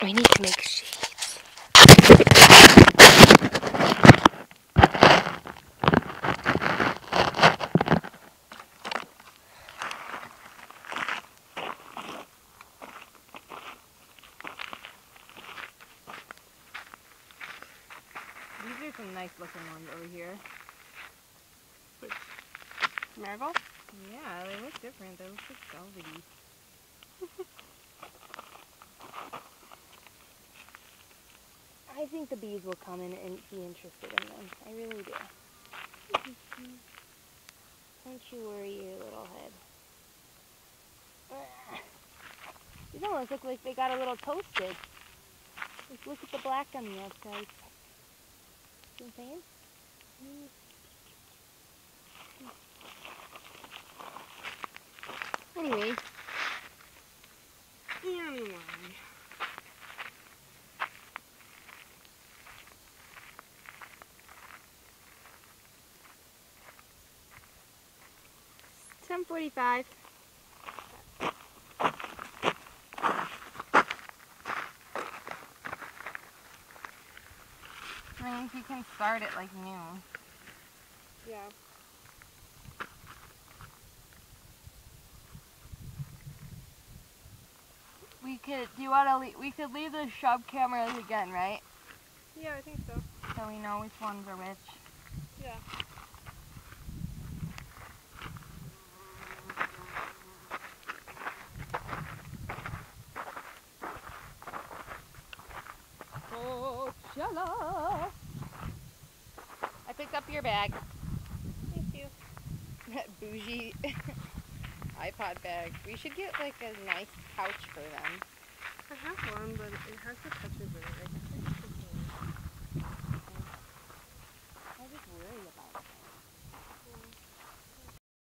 We need to make shades. These are some nice looking ones over here. Marigold? Yeah, they look different. They look like velvety. I think the bees will come in and be interested in them. I really do. Don't you worry your little head. These almost look like they got a little toasted. Like, look at the black on the outside. See what I'm saying? Anyway. Anyway. It's 10:45. I mean, you can start it like noon. Yeah. We could, do you want to leave, we could leave the shove cameras again, right? Yeah, I think so. So we know which ones are which. Yeah. Coachella. I picked up your bag. Thank you. That bougie iPod bag. We should get like a nice pouch for them. I have one, but it has the touches in it.